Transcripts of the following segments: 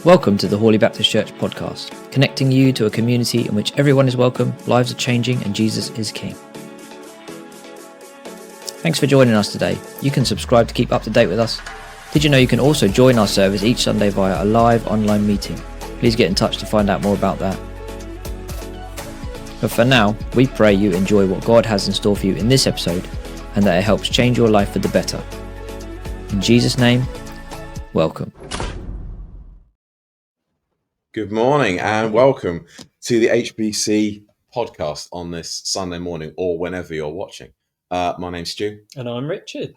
Welcome to the Hawley Baptist Church podcast, connecting you to a community in which everyone is welcome, lives are changing, and Jesus is King. Thanks for joining us today. You can subscribe to keep up to date with us. Did you know you can also join our service each Sunday via a live online meeting? Please get in touch to find out more about that. But for now, we pray you enjoy what God has in store for you in this episode and that it helps change your life for the better. In Jesus' name, welcome. Good morning and welcome to the HBC podcast on this Sunday morning or whenever you're watching. My name's Stu. And I'm Richard.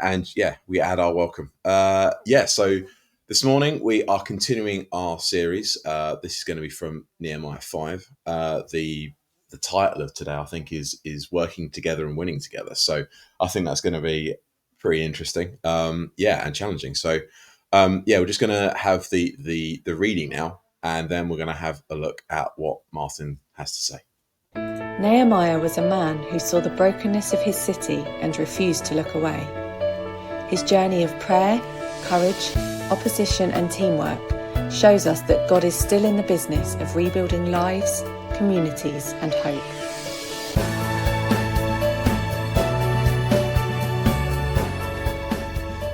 And we add our welcome. So this morning we are continuing our series. This is going to be from Nehemiah 5. The title of today, I think, is Working Together and Winning Together. So I think that's going to be pretty interesting. And challenging. So we're just going to have the reading now. And then we're going to have a look at what Martin has to say. Nehemiah was a man who saw the brokenness of his city and refused to look away. His journey of prayer, courage, opposition and teamwork shows us that God is still in the business of rebuilding lives, communities and hope.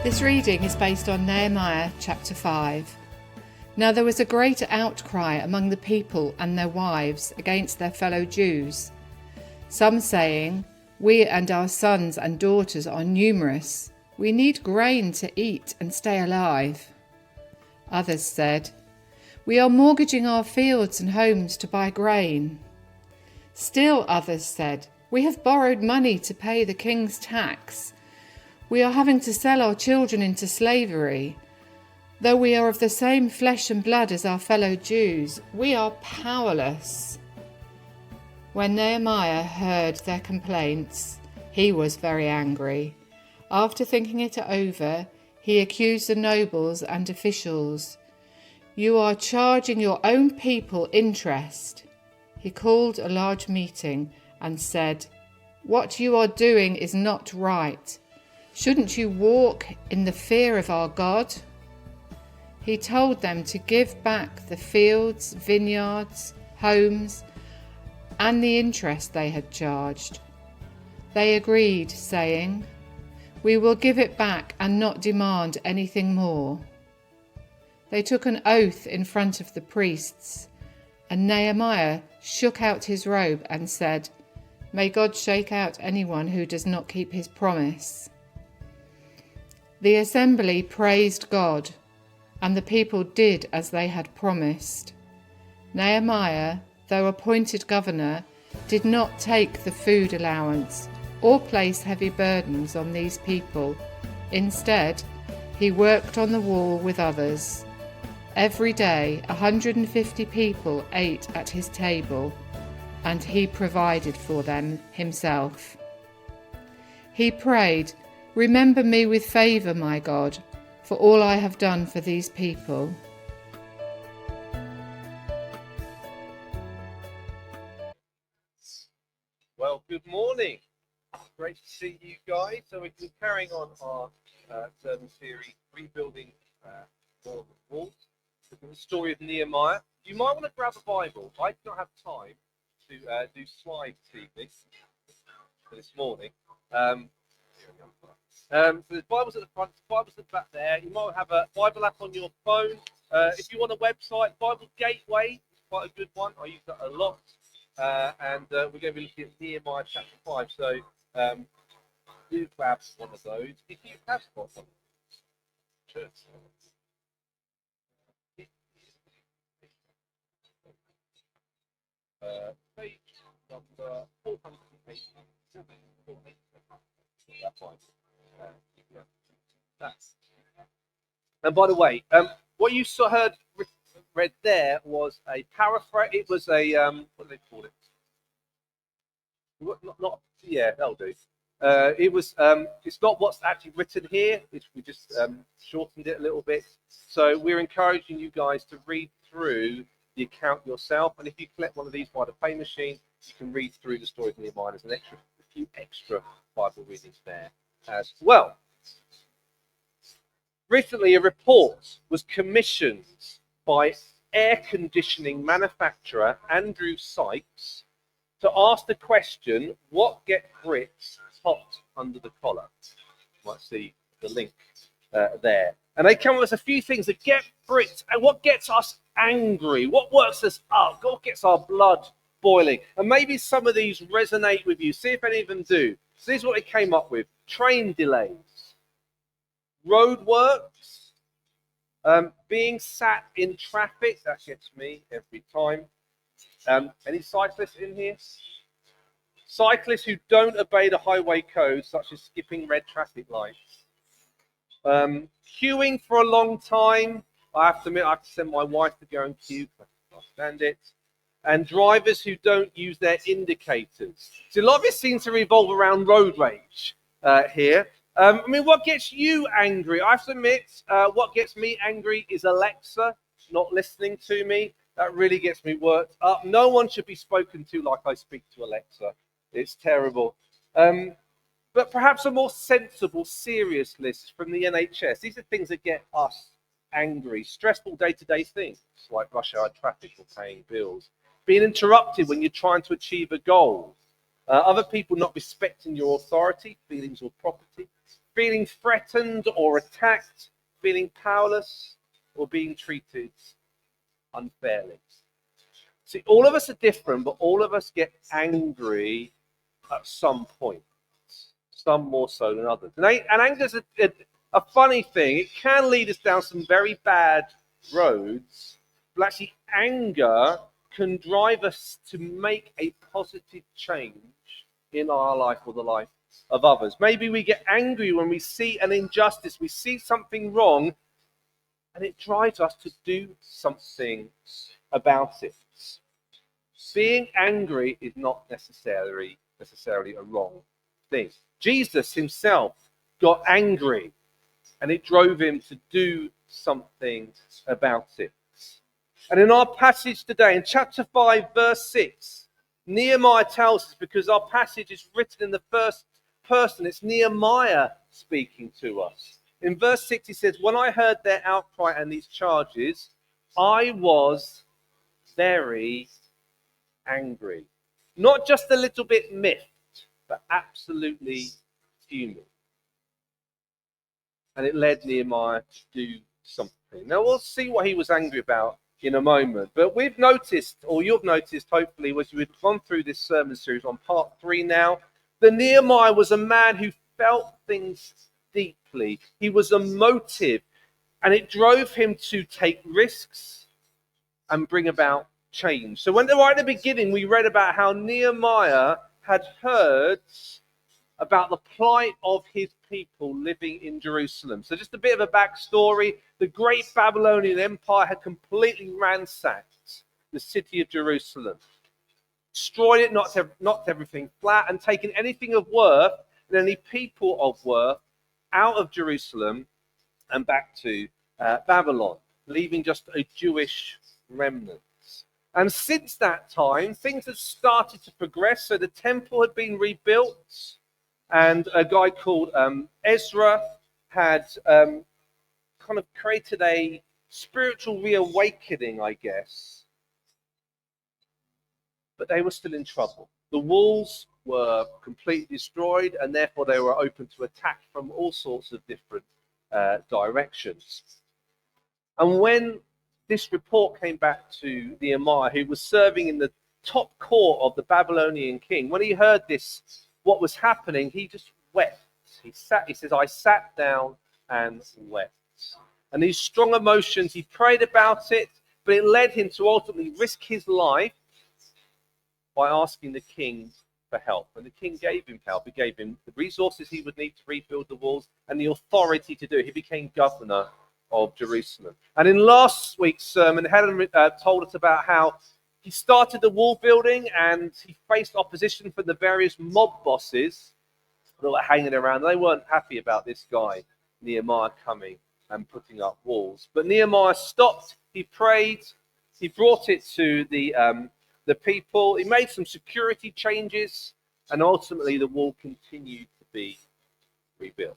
This reading is based on Nehemiah chapter 5. Now there was a great outcry among the people and their wives against their fellow Jews, some saying, "We and our sons and daughters are numerous. We need grain to eat and stay alive." Others said, "We are mortgaging our fields and homes to buy grain." Still others said, "We have borrowed money to pay the king's tax. We are having to sell our children into slavery. Though we are of the same flesh and blood as our fellow Jews, we are powerless." When Nehemiah heard their complaints, he was very angry. After thinking it over, he accused the nobles and officials. "You are charging your own people interest." He called a large meeting and said, "What you are doing is not right. Shouldn't you walk in the fear of our God?" He told them to give back the fields, vineyards, homes, and the interest they had charged. They agreed, saying, "We will give it back and not demand anything more." They took an oath in front of the priests, and Nehemiah shook out his robe and said, "May God shake out anyone who does not keep his promise." The assembly praised God, and the people did as they had promised. Nehemiah, though appointed governor, did not take the food allowance or place heavy burdens on these people. Instead, he worked on the wall with others. Every day, 150 people ate at his table, and he provided for them himself. He prayed, "Remember me with favour, my God, for all I have done for these people." Well, good morning. Great to see you guys. So we're carrying on our sermon series, Rebuilding Walls. Look at the story of Nehemiah. You might want to grab a Bible. I do not have time to do slides this morning. So there's Bibles at the front, Bibles at the back there. You might have a Bible app on your phone. If you want a website, Bible Gateway is quite a good one. I use that a lot. And we're going to be looking at Nehemiah chapter 5. So do grab one of those if you have got one. Page number 487. That's fine. And by the way, what you heard read there was a paraphrase. It was a what do they call it? That'll do. It was. It's not what's actually written here. We just shortened it a little bit. So we're encouraging you guys to read through the account yourself. And if you collect one of these by the pay machine, you can read through the story of Nehemiah. There's a few extra Bible readings there as well. Recently, a report was commissioned by air conditioning manufacturer Andrew Sykes to ask the question, what gets Brits hot under the collar? You might see the link there. And they come up with a few things that get Brits, and what gets us angry, what works us up, what gets our blood boiling. And maybe some of these resonate with you. See if any of them do. So this is what they came up with. Train delays, roadworks, being sat in traffic. That gets me every time. Any cyclists in here? Cyclists who don't obey the highway code, such as skipping red traffic lights. Queuing for a long time. I have to admit, I have to send my wife to go and queue. I can't stand it. And drivers who don't use their indicators. So a lot of it seems to revolve around road rage here. I mean, what gets you angry? I have to admit, what gets me angry is Alexa not listening to me. That really gets me worked up. No one should be spoken to like I speak to Alexa. It's terrible. But perhaps a more sensible, serious list from the NHS. These are things that get us angry. Stressful day-to-day things like rush hour traffic or paying bills. Being interrupted when you're trying to achieve a goal. Other people not respecting your authority, feelings or property. Feeling threatened or attacked. Feeling powerless or being treated unfairly. See, all of us are different, but all of us get angry at some point. Some more so than others. And anger is a funny thing. It can lead us down some very bad roads, but actually anger can drive us to make a positive change in our life or the life of others. Maybe we get angry when we see an injustice, we see something wrong, and it drives us to do something about it. Being angry is not necessarily a wrong thing. Jesus himself got angry, and it drove him to do something about it. And in our passage today, in chapter 5, verse 6, Nehemiah tells us, because our passage is written in the first person, it's Nehemiah speaking to us. In verse 6, he says, when I heard their outcry and these charges, I was very angry. Not just a little bit miffed, but absolutely fuming. And it led Nehemiah to do something. Now we'll see what he was angry about in a moment. But we've noticed, or you've noticed hopefully, as we've gone through this sermon series on part 3 now, that Nehemiah was a man who felt things deeply. He was emotive, and it drove him to take risks and bring about change. So when right at the beginning we read about how Nehemiah had heard about the plight of his people living in Jerusalem. So just a bit of a backstory. The great Babylonian Empire had completely ransacked the city of Jerusalem, destroyed it, knocked everything flat, and taken anything of worth and any people of worth out of Jerusalem and back to Babylon, leaving just a Jewish remnant. And since that time, things had started to progress. So the temple had been rebuilt, and a guy called Ezra had kind of created a spiritual reawakening, I guess. But they were still in trouble. The walls were completely destroyed, and therefore they were open to attack from all sorts of different directions. And when this report came back to Nehemiah, who was serving in the top court of the Babylonian king, when he heard this, what was happening, he just wept. He says, I sat down and wept. And these strong emotions, he prayed about it, but it led him to ultimately risk his life by asking the king for help. And the king gave him help. He gave him the resources he would need to rebuild the walls and the authority to do it. He became governor of Jerusalem. And in last week's sermon, Helen told us about how he started the wall building and he faced opposition from the various mob bosses that were hanging around. They weren't happy about this guy, Nehemiah, coming and putting up walls. But Nehemiah stopped, he prayed, he brought it to the people, he made some security changes, and ultimately the wall continued to be rebuilt.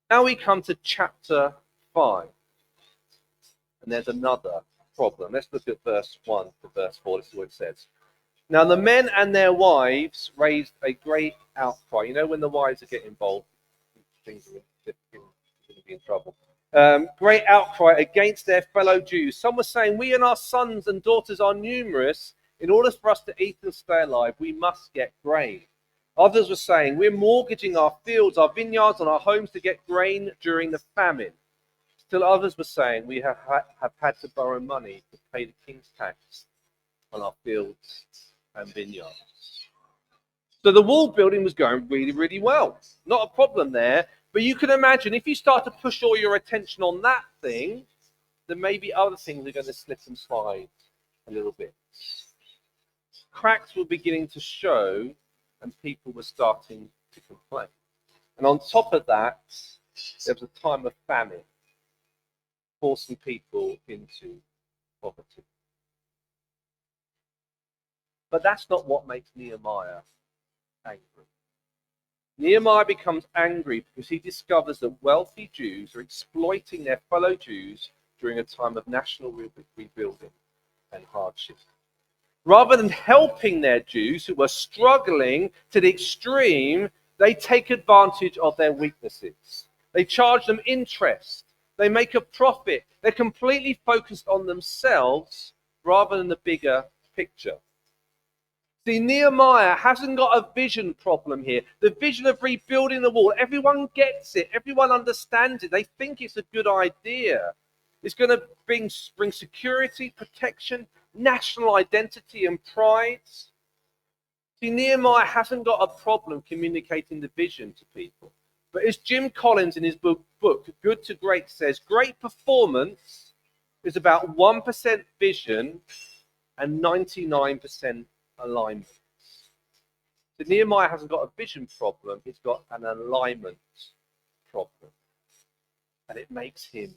Now we come to chapter 5. And there's another problem. Let's look at verse 1 to verse 4. This is what it says. Now the men and their wives raised a great outcry. You know, when the wives get involved, things are going to be in trouble. Great outcry against their fellow Jews. Some were saying, we and our sons and daughters are numerous. In order for us to eat and stay alive, we must get grain. Others were saying, we're mortgaging our fields, our vineyards, and our homes to get grain during the famine. Still others were saying, we have had to borrow money to pay the king's tax on our fields and vineyards. So the wall building was going really, really well. Not a problem there. But you can imagine if you start to push all your attention on that thing, then maybe other things are going to slip and slide a little bit. Cracks were beginning to show and people were starting to complain. And on top of that, there was a time of famine, forcing people into poverty. But that's not what makes Nehemiah angry. Nehemiah becomes angry because he discovers that wealthy Jews are exploiting their fellow Jews during a time of national rebuilding and hardship. Rather than helping their Jews who are struggling to the extreme, they take advantage of their weaknesses. They charge them interest. They make a profit. They're completely focused on themselves rather than the bigger picture. See, Nehemiah hasn't got a vision problem here. The vision of rebuilding the wall, everyone gets it. Everyone understands it. They think it's a good idea. It's going to bring security, protection, national identity and pride. See, Nehemiah hasn't got a problem communicating the vision to people. But as Jim Collins in his book Good to Great says, great performance is about 1% vision and 99% alignment. So Nehemiah hasn't got a vision problem, he's got an alignment problem. And it makes him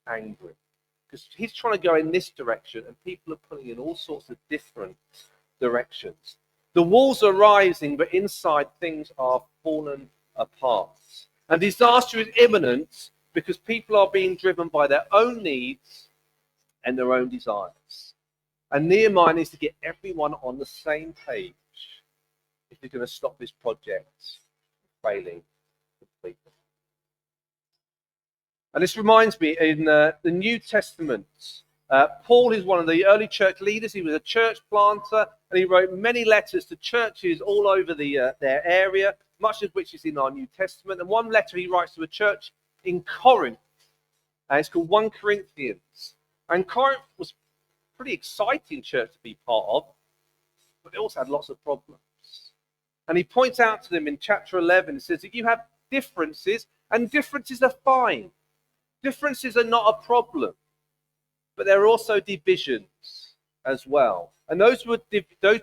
angry. Because he's trying to go in this direction and people are pulling in all sorts of different directions. The walls are rising, but inside things are fallen apart. And disaster is imminent because people are being driven by their own needs and their own desires. And Nehemiah needs to get everyone on the same page if they're going to stop this project from failing completely. And this reminds me, in the New Testament, Paul is one of the early church leaders. He was a church planter, and he wrote many letters to churches all over their area, much of which is in our New Testament. And one letter he writes to a church in Corinth, and it's called 1 Corinthians. And Corinth was a pretty exciting church to be part of, but they also had lots of problems. And he points out to them in chapter 11, he says that you have differences, and differences are fine. Differences are not a problem, but there are also divisions as well. And those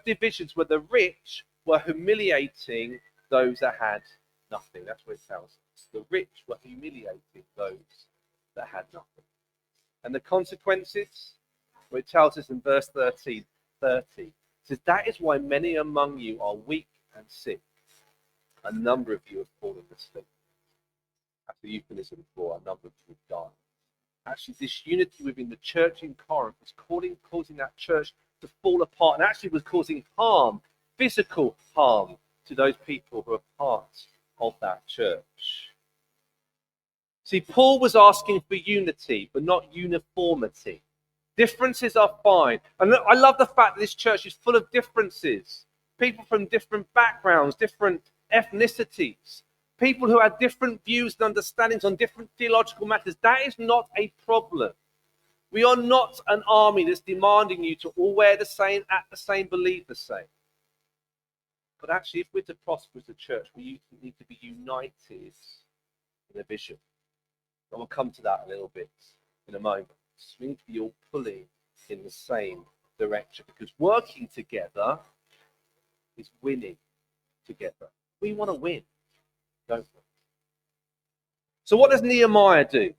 divisions were the rich were humiliating those that had nothing. That's what it tells us. The rich were humiliating those that had nothing. And the consequences, well, it tells us in verse 30, it says, that is why many among you are weak and sick. A number of you have fallen asleep. That's the euphemism for a number of you have died. Actually, this unity within the church in Corinth was causing that church to fall apart, and actually was causing harm, physical harm, to those people who are part of that church. See, Paul was asking for unity, but not uniformity. Differences are fine. And I love the fact that this church is full of differences. People from different backgrounds, different ethnicities. People who have different views and understandings on different theological matters. That is not a problem. We are not an army that's demanding you to all wear the same, act the same, believe the same. But actually, if we're to prosper as a church, we need to be united in a vision. And we'll come to that a little bit in a moment. We need to be all pulling in the same direction, because working together is winning together. We want to win, don't we? So what does Nehemiah do?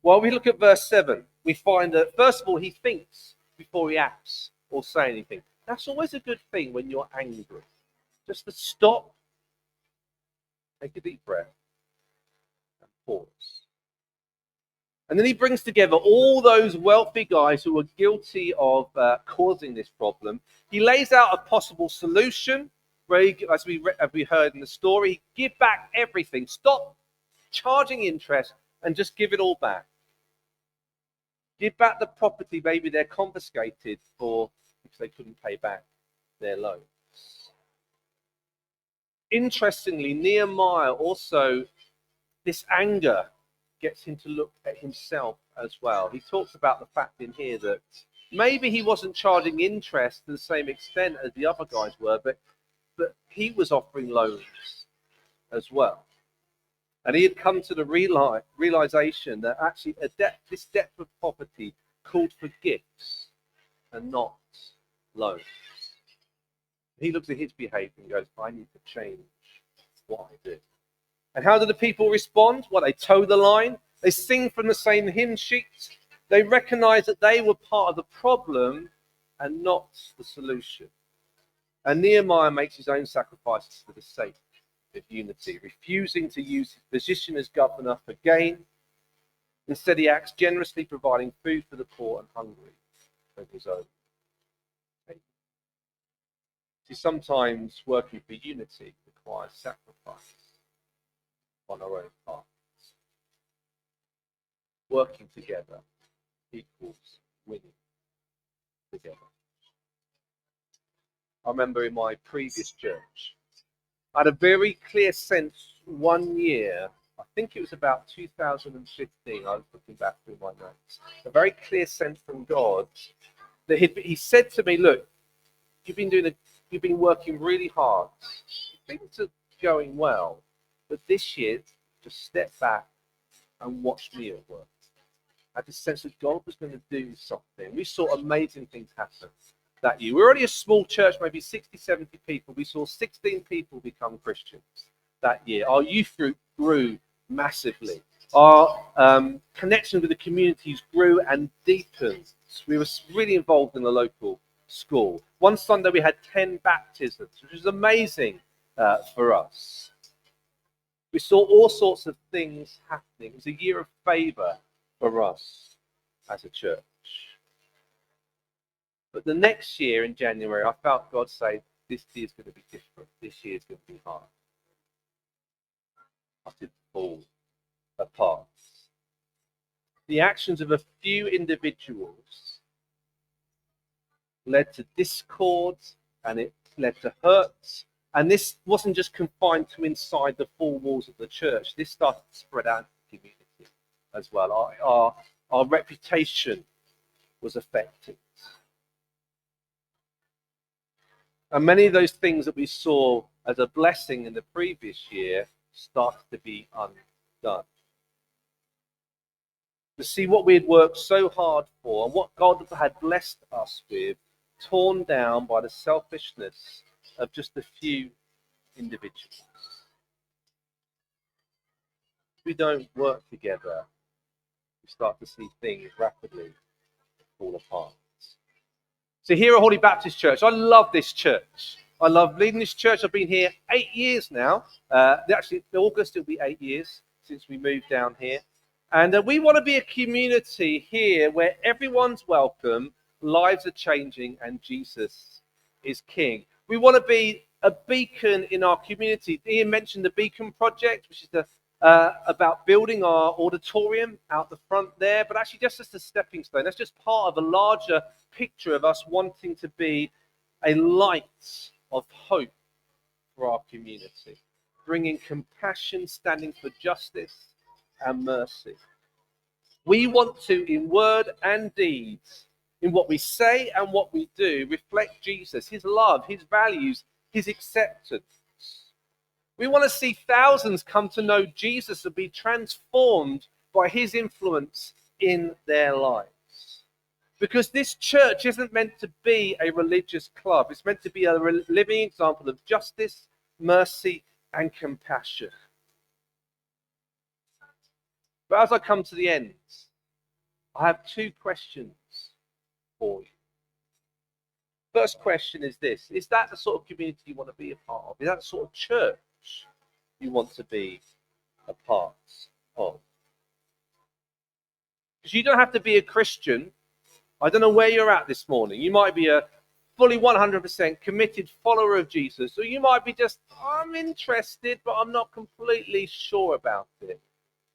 Well, we look at verse 7. We find that, first of all, he thinks before he acts or say anything. That's always a good thing when you're angry. Just to stop, take a deep breath, and pause. And then he brings together all those wealthy guys who were guilty of causing this problem. He lays out a possible solution where, as we heard in the story, give back everything. Stop charging interest and just give it all back. Give back the property maybe they're confiscated for because they couldn't pay back their loans. Interestingly, Nehemiah also, this anger gets him to look at himself as well. He talks about the fact in here that maybe he wasn't charging interest to the same extent as the other guys were, but he was offering loans as well. And he had come to the realization that actually this depth of poverty called for gifts and not loans. He looks at his behavior and goes, I need to change what I do. And how do the people respond? Well, they toe the line. They sing from the same hymn sheets. They recognize that they were part of the problem and not the solution. And Nehemiah makes his own sacrifices for the sake of unity, refusing to use his position as governor for gain. Instead, he acts generously, providing food for the poor and hungry from his own table. See, sometimes working for unity requires sacrifice on our own parts. Working together equals winning together. I remember in my previous church, I had a very clear sense one year, I think it was about 2015, I was looking back through my notes, a very clear sense from God that he said to me, look, you've been working really hard. Things are going well, but this year, just step back and watch me at work. I had this sense that God was going to do something. We saw amazing things happen that year. We're only a small church, maybe 60, 70 people. We saw 16 people become Christians that year. Our youth group grew massively. Our connection with the communities grew and deepened. We were really involved in the local school. One Sunday we had 10 baptisms, which was amazing for us. We saw all sorts of things happening. It was a year of favor for us as a church. But the next year in January, I felt God say, this year is going to be different. This year is going to be hard. I did fall apart. The actions of a few individuals led to discord, and it led to hurt. And this wasn't just confined to inside the four walls of the church. This started to spread out to the community as well. Our reputation was affected. And many of those things that we saw as a blessing in the previous year started to be undone. To see what we had worked so hard for and what God had blessed us with, torn down by the selfishness of just a few individuals. We don't work together, we start to see things rapidly fall apart. So here at Holy Baptist Church, I love this church. I love leading this church. I've been here 8 years now. Actually, in August, it'll be 8 years since we moved down here. And we want to be a community here where everyone's welcome, lives are changing, and Jesus is King. We want to be a beacon in our community. Ian mentioned the Beacon Project, which is about building our auditorium out the front there, but actually just as a stepping stone. That's just part of a larger picture of us wanting to be a light of hope for our community, bringing compassion, standing for justice and mercy. We want to, in word and deeds, in what we say and what we do, reflect Jesus, his love, his values, his acceptance. We want to see thousands come to know Jesus and be transformed by his influence in their lives. Because this church isn't meant to be a religious club. It's meant to be a living example of justice, mercy, and compassion. But as I come to the end, I have two questions for you. First question is this: is that the sort of community you want to be a part of? Is that the sort of church you want to be a part of? Because you don't have to be a Christian. I don't know where you're at this morning. You might be a fully 100% committed follower of Jesus, or you might be just, I'm interested, but I'm not completely sure about it.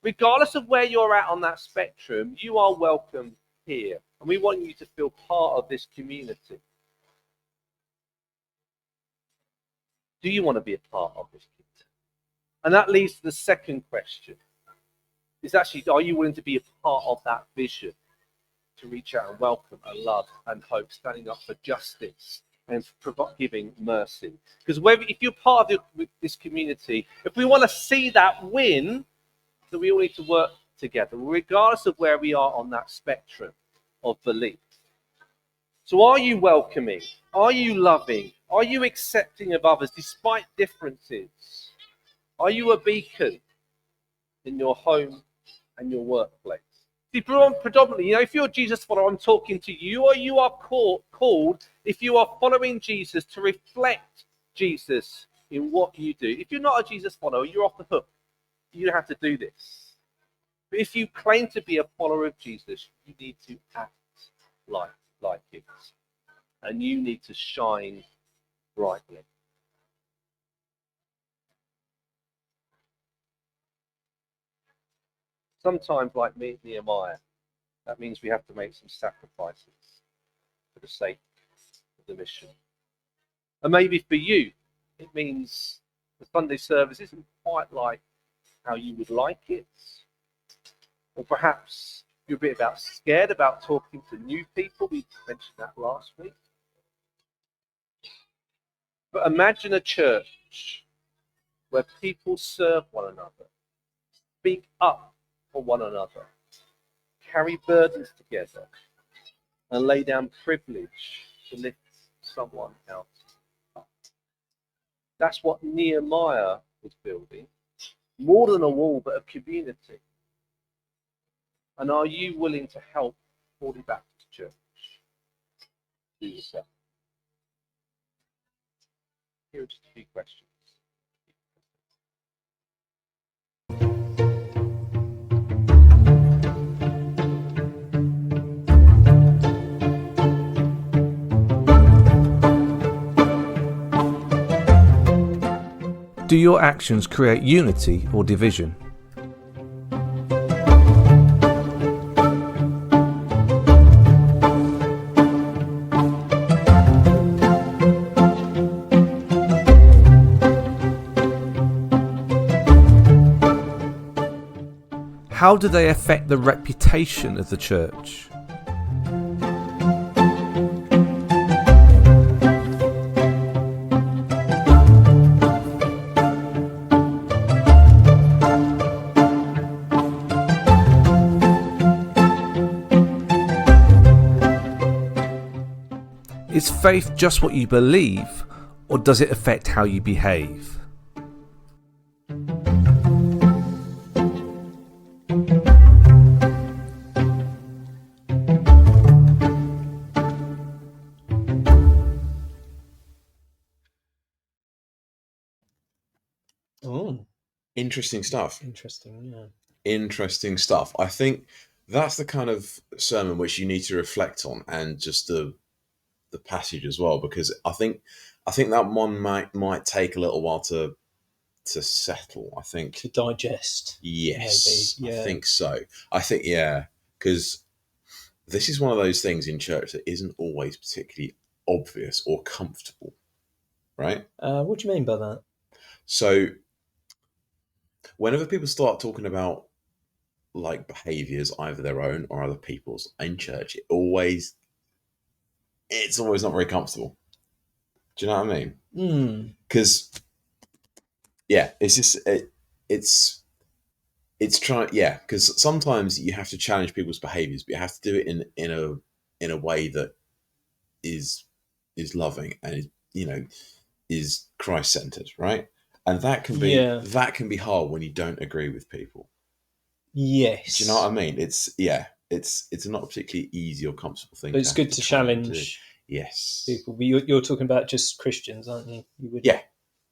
Regardless of where you're at on that spectrum, you are welcome here. And we want you to feel part of this community. Do you want to be a part of this community? And that leads to the second question. Is actually, are you willing to be a part of that vision to reach out and welcome and love and hope, standing up for justice and for giving mercy? Because if you're part of this community, if we want to see that win, then we all need to work together, regardless of where we are on that spectrum of belief. So are you welcoming? Are you loving? Are you accepting of others despite differences? Are you a beacon in your home and your workplace? See, predominantly, if you're a Jesus follower, I'm talking to you, or you are called, if you are following Jesus, to reflect Jesus in what you do. If you're not a Jesus follower, you're off the hook. You don't have to do this. But if you claim to be a follower of Jesus, you need to act like it. And you need to shine brightly. Sometimes, like me, Nehemiah, that means we have to make some sacrifices for the sake of the mission. And maybe for you, it means the Sunday service isn't quite like how you would like it. Or perhaps you're a bit scared about talking to new people. We mentioned that last week. But imagine a church where people serve one another, speak up for one another, carry burdens together, and lay down privilege to lift someone else up. That's what Nehemiah was building. More than a wall, but a community. And are you willing to help Holy Baptist Church do yourself? Here are just a few questions. Do your actions create unity or division? How do they affect the reputation of the church? Is faith just what you believe, or does it affect how you behave? Oh, Interesting stuff. interesting. Yeah. Interesting stuff. I think that's the kind of sermon which you need to reflect on, and just the passage as well, because I think that one might take a little while to settle. I think To digest. yes, maybe, yeah. I think so. I think because this is one of those things in church that isn't always particularly obvious or comfortable, right? What do you mean by that? So whenever people start talking about like behaviors, either their own or other people's in church, it's always not very comfortable. Do you know what I mean? Because it's just it's trying, because sometimes you have to challenge people's behaviors, but you have to do it in a way that is loving and is Christ centered, right? And that can be hard when you don't agree with people. Yes. Do you know what I mean? It's not a particularly easy or comfortable thing. But it's good to challenge yes people. But you're talking about just Christians, aren't you? Yeah,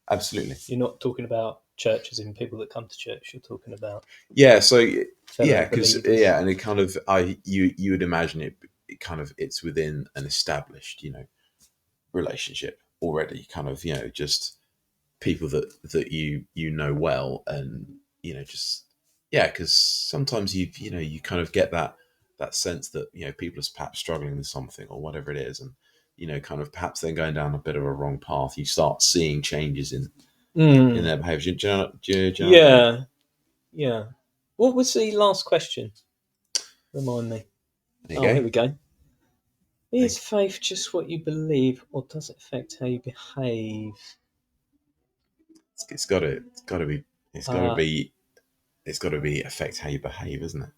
absolutely. You're not talking about church, as in people that come to church, you're talking about. Yeah. So Fellow yeah, because believers. yeah, and it kind of you would imagine it kind of it's within an established relationship already, kind of just people that you know well, and just because sometimes you kind of get that sense that people are perhaps struggling with something or whatever it is, and kind of perhaps they're going down a bit of a wrong path. You start seeing changes in their behaviour. Do you know what I mean? Yeah, yeah. What was the last question? Remind me. There you go. Here we go. Is faith just what you believe, or does it affect how you behave? It's got to be affect how you behave, isn't it?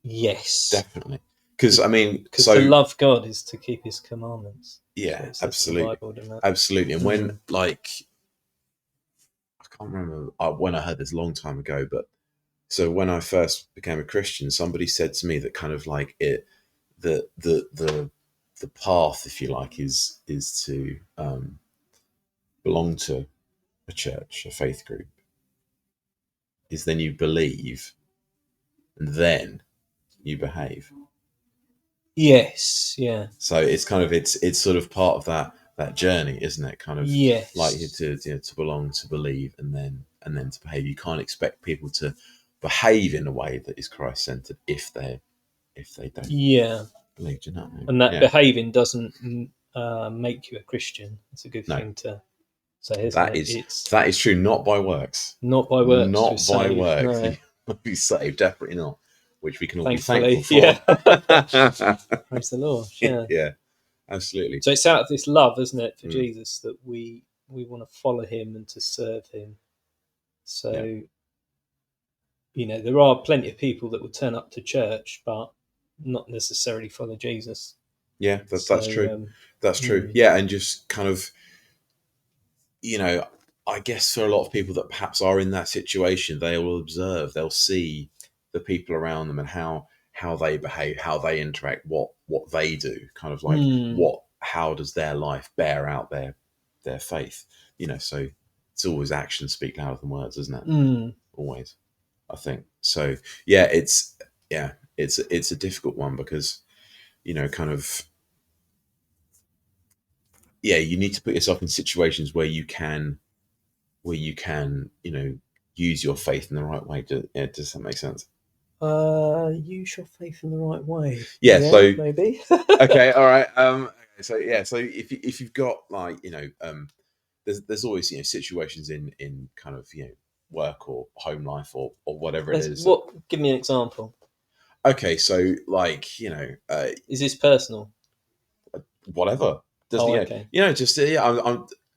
Yes, Definitely. Because I mean, because so to love God is to keep His commandments. yeah, So it says in the absolutely, Bible, doesn't it? absolutely. And when I can't remember when I heard this a long time ago, but so when I first became a Christian, somebody said to me that kind of like the path, if you like, is to belong to a church, a faith group, is then you believe and then you behave. Yes, yeah. So it's kind of it's sort of part of that journey, isn't it? Kind of Yes. like to belong, to believe, and then to behave. You can't expect people to behave in a way that is Christ centered if they don't believe. Do you know what I mean? And that Yeah. behaving doesn't make you a Christian. It's a good No. thing to say, isn't it? That is true. Not by works. Not by works. Not to by save, works. no. You will be saved. Definitely not. Which we can all Thankfully, be thankful for. Praise the Lord. Yeah. Yeah. Absolutely. So it's out of this love, isn't it, for Jesus, that we want to follow Him and to serve Him. So, there are plenty of people that will turn up to church, but not necessarily follow Jesus. Yeah, that's true. That's true. Yeah, and just kind of, I guess for a lot of people that perhaps are in that situation, they will observe, they'll see the people around them and how they behave, how they interact, what they do, kind of like how does their life bear out their faith? So it's always actions speak louder than words, isn't it? Always, I think. So yeah, it's a difficult one because kind of you need to put yourself in situations where you can use your faith in the right way. Does that make sense? Use your faith in the right way. Yeah, so maybe. Okay, all right. So if you've got like there's always situations in kind of work or home life or whatever it is. Give me an example. Okay, so like is this personal? Whatever. Okay.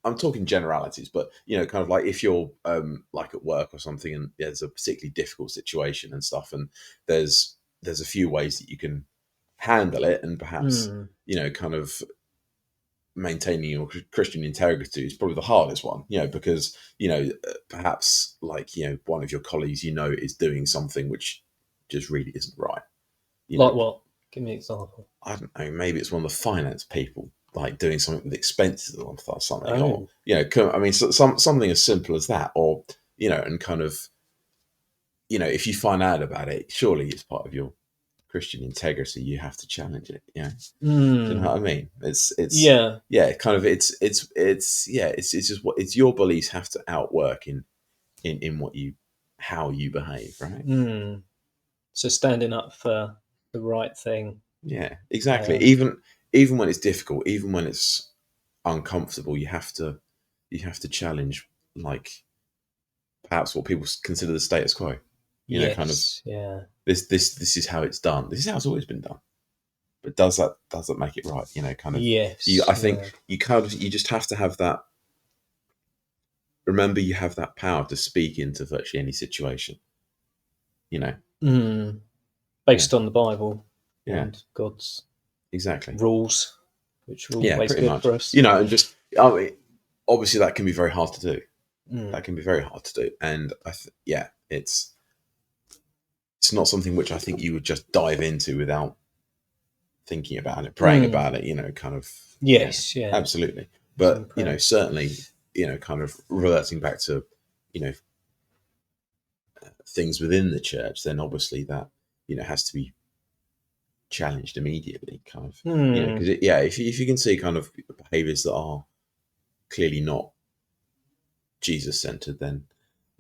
I'm talking generalities, but kind of like if you're like at work or something, and there's a particularly difficult situation and stuff, and there's a few ways that you can handle it, and perhaps kind of maintaining your Christian integrity is probably the hardest one, because perhaps like one of your colleagues is doing something which just really isn't right. Like what? Give me an example. I don't know. Maybe it's one of the finance people, like doing something with expenses or something. Oh. Or, I mean, something as simple as that, or and kind of, if you find out about it, surely it's part of your Christian integrity. You have to challenge it. Do you know what I mean? It's kind of it's just what it's your beliefs have to outwork in how you behave, right? So standing up for the right thing. Yeah, exactly. Even when it's difficult, even when it's uncomfortable, you have to challenge, like perhaps what people consider the status quo. Kind of this is how it's done. This is how it's always been done. But does that make it right? Kind of. Yes. I think you just have to have that. Remember, you have that power to speak into virtually any situation. Based on the Bible. Yeah. And God's rules, which are always good much. for us. And just obviously that can be very hard to do. That can be very hard to do, and it's not something which I think you would just dive into without thinking about it, praying about it. Kind of. Yes, absolutely. But certainly, kind of reverting back to things within the church, then obviously that, has to be challenged immediately, kind of, because if you can see kind of behaviors that are clearly not Jesus centered, then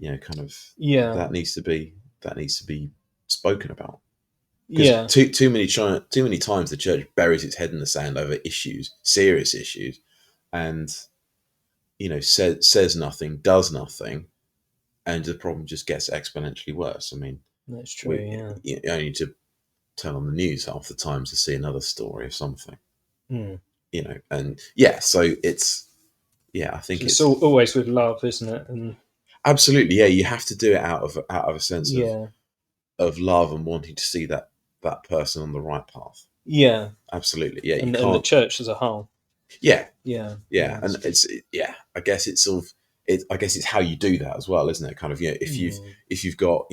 kind of that needs to be spoken about. Because too many times the church buries its head in the sand over serious issues, and says nothing, does nothing, and the problem just gets exponentially worse. I mean, that's true. You only need to turn on the news half the time to see another story of something. And so it's I think it's always with love, isn't it? And absolutely, you have to do it out of a sense of love and wanting to see that person on the right path. Yeah, absolutely. Yeah, and the church as a whole. Yeah, yeah, and it's I guess it's sort of I guess it's how you do that as well, isn't it? Kind of if you've got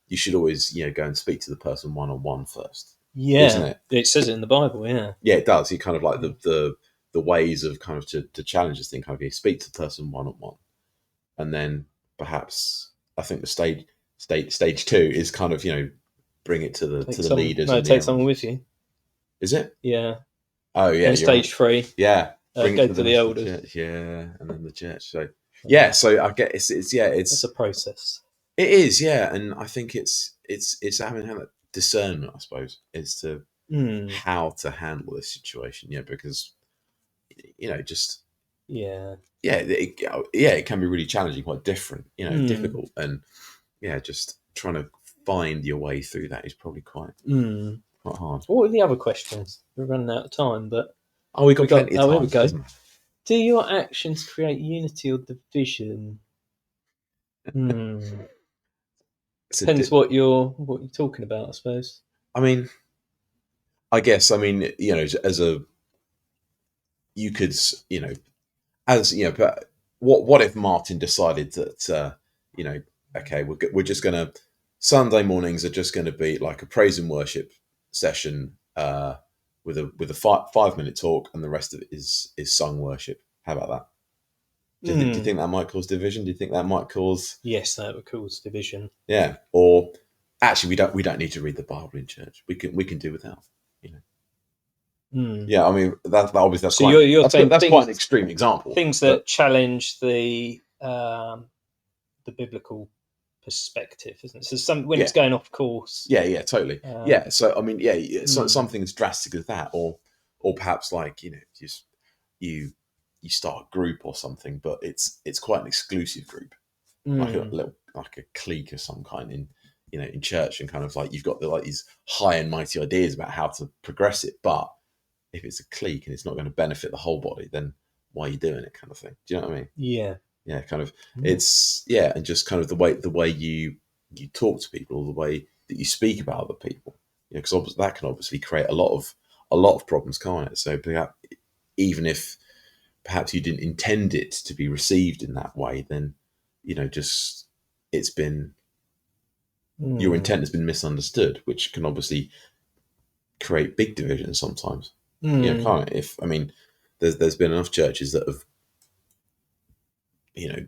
you should always go and speak to the person one-on-one first. Yeah, isn't it? It says it in the Bible. Yeah, it does. You kind of like the ways of kind of to challenge this thing. Kind of you speak to the person one-on-one, and then perhaps I think the stage 2 is kind of bring it to the leaders. No, take someone with you. Is it? Yeah. Oh yeah. And stage 3. Yeah. Bring it to the elders. Church, and then the church. So so I get it's a process. It is, and I think it's having that discernment, I suppose, as to how to handle this situation. Because just it can be really challenging, quite different, difficult, and just trying to find your way through that is probably quite hard. What were the other questions? We're running out of time, but we got plenty of time. Here we go. Do your actions create unity or division? Depends what you're talking about, I suppose. I mean, I guess as you could but what if Martin decided that okay, we're just gonna Sunday mornings are just going to be like a praise and worship session with a 5-minute talk, and the rest of it is sung worship. How about that? Do you think that might cause division? Do you think that might cause? Yes, that would cause division. Yeah, or actually, we don't need to read the Bible in church. We can do without. Yeah, I mean that obviously that's that's quite an extreme example. Things that challenge the biblical perspective, isn't it? So when it's going off course. Yeah, totally. So I mean, something as drastic as that, or perhaps like just you start a group or something, but it's quite an exclusive group, like a clique of some kind in church, and kind of like you've got these high and mighty ideas about how to progress it, but if it's a clique and it's not going to benefit the whole body, then why are you doing it, kind of thing? Do you know what I mean? Yeah, kind of. It's and just kind of the way you talk to people, or the way that you speak about other people, because that can obviously create a lot of problems, can't it? So even if perhaps you didn't intend it to be received in that way, then just it's been your intent has been misunderstood, which can obviously create big divisions sometimes. Can't it? There's been enough churches that have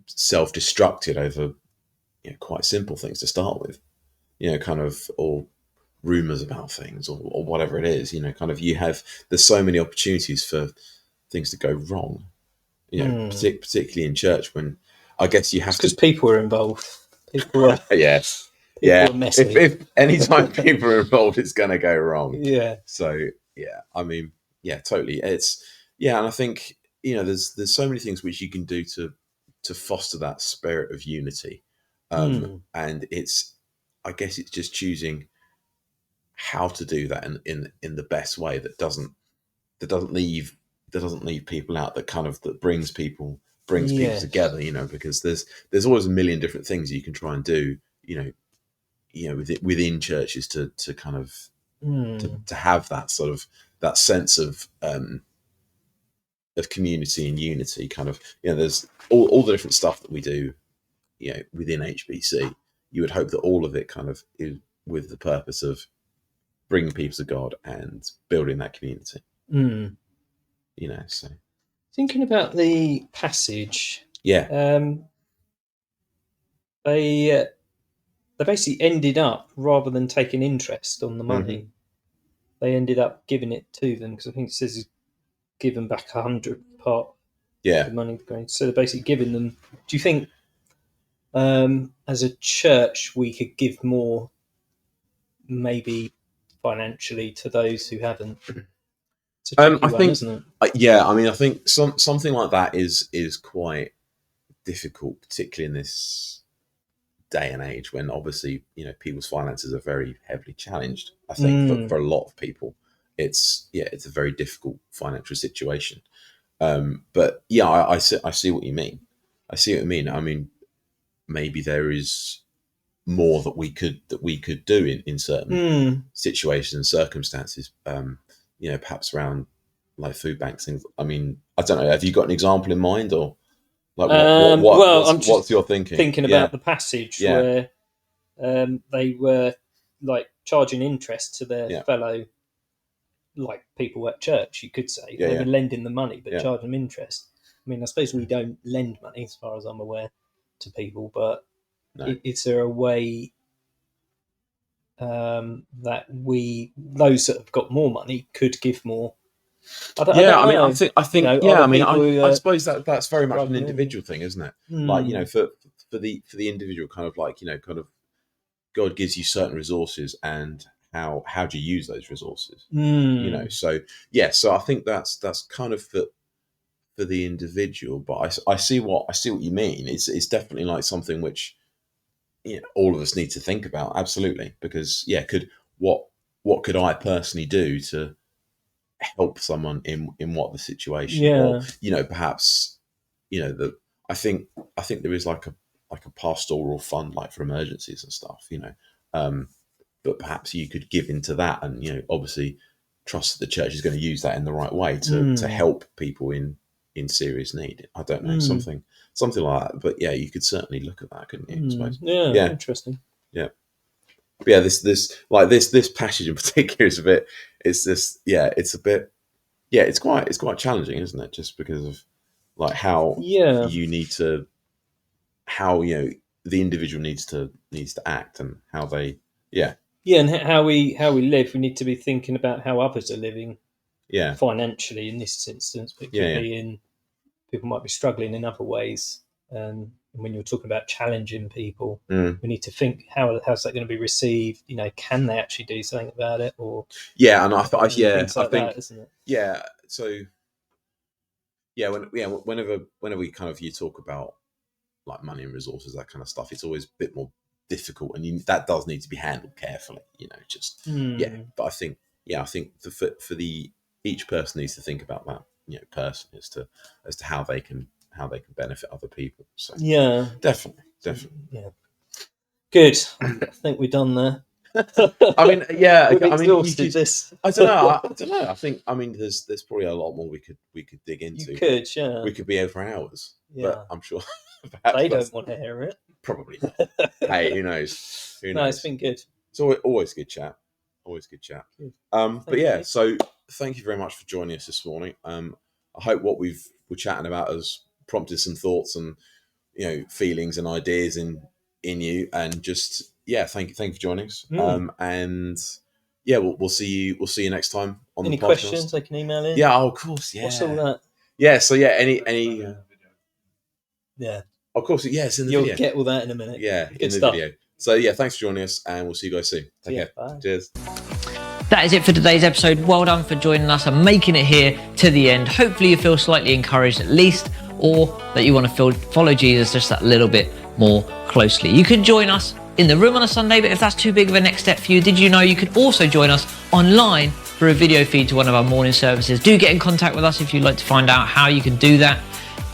self-destructed over quite simple things to start with, kind of, or rumors about things, or whatever it is, kind of there's so many opportunities for things to go wrong, particularly in church, when I guess you have to, because people are involved. People are yes. People are messy. If anytime people are involved, it's going to go wrong. Yeah. So I mean, totally. It's and I think there's so many things which you can do to foster that spirit of unity, and I guess it's just choosing how to do that in the best way that doesn't leave people out, that brings people together, because there's always a million different things you can try and do, within churches to kind of to have that sort of that sense of community and unity, kind of, there's all the different stuff that we do, within HBC. You would hope that all of it kind of is with the purpose of bringing people to God and building that community. So thinking about the passage, they basically ended up, rather than taking interest on the money, they ended up giving it to them, because I think it says he's given back 100 part of the money. So they're basically giving them. Do you think, as a church, we could give more, maybe financially, to those who haven't? It's a tricky one, isn't it? Yeah, I mean, I think something like that is quite difficult, particularly in this day and age when obviously, you know, people's finances are very heavily challenged. I think for a lot of people, it's a very difficult financial situation. But yeah, I see what you mean. I mean, maybe there is more that we could do in certain situations and circumstances. You know, perhaps around like food banks, things. I mean, I don't know. Have you got an example in mind, or like what's your thinking? Thinking about the passage where they were like charging interest to their fellow, like people at church, you could say. They were lending the money, but charging them interest. I mean, I suppose we don't lend money, as far as I'm aware, to people, but is there a way that those that have got more money could give more? I think I suppose that's very much an individual thing, isn't it? Like, you know, for the individual, kind of like, you know, kind of God gives you certain resources, and how do you use those resources? You know, so I think that's kind of for the individual. But I see what you mean. It's definitely like something which, you know, all of us need to think about, absolutely, because what could I personally do to help someone in what the situation, or, you know, perhaps, you know, I think there is like a pastoral fund, like for emergencies and stuff, you know, but perhaps you could give into that, and, you know, obviously trust that the church is going to use that in the right way to help people in serious need. I don't know, something like that. But yeah, you could certainly look at that, couldn't you? I suppose. Yeah, interesting. Yeah. But yeah, this passage in particular is a bit. It's quite challenging, isn't it? Just because of like how you need to, how, you know, the individual needs to act, and how they and how we live. We need to be thinking about how others are living. Financially, in this instance, but people might be struggling in other ways. And when you're talking about challenging people, we need to think how's that going to be received? You know, can they actually do something about it? Or and I think that, isn't it? So whenever we kind of you talk about like money and resources, that kind of stuff, it's always a bit more difficult, and that does need to be handled carefully. You know, just But I think for the each person needs to think about that, you know, person as to how they can benefit other people. So definitely. Good. I think we're done there. I mean, exhausted this. I don't know. I think, I mean, there's probably a lot more we could dig into. You could, we could be here for hours. But I'm sure they don't want to hear it. Probably not. Hey, who knows? No, it's been good. It's always good chat. Good. But yeah, so thank you very much for joining us this morning. I hope what we're chatting about has prompted some thoughts and, you know, feelings and ideas in you, and just thank you for joining us. And we'll see you next time on any the podcast. Questions they can email in? Of course. What's all that? Any of course, it's in the video. You'll get all that in a minute. Good in the stuff. Video. So thanks for joining us, and we'll see you guys soon. Take care. Bye. Cheers. That is it for today's episode. Well done for joining us and making it here to the end. Hopefully you feel slightly encouraged at least, or that you want to follow Jesus just that little bit more closely. You can join us in the room on a Sunday, but if that's too big of a next step for you, did you know you can also join us online for a video feed to one of our morning services? Do get in contact with us if you'd like to find out how you can do that.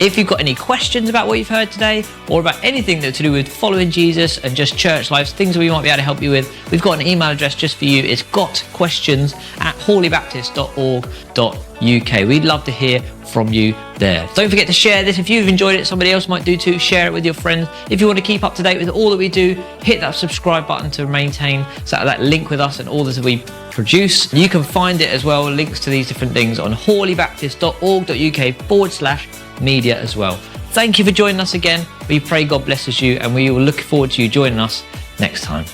If you've got any questions about what you've heard today, or about anything that's to do with following Jesus and just church lives, things that we might be able to help you with, we've got an email address just for you. It's gotquestions@hawleybaptist.org.uk. We'd love to hear from you there. Don't forget to share this. If you've enjoyed it, somebody else might do too. Share it with your friends. If you want to keep up to date with all that we do, hit that subscribe button to maintain that link with us and all that we produce. You can find it as well, links to these different things, on hawleybaptist.org.uk/media as well. Thank you for joining us again. We pray God blesses you, and we will look forward to you joining us next time.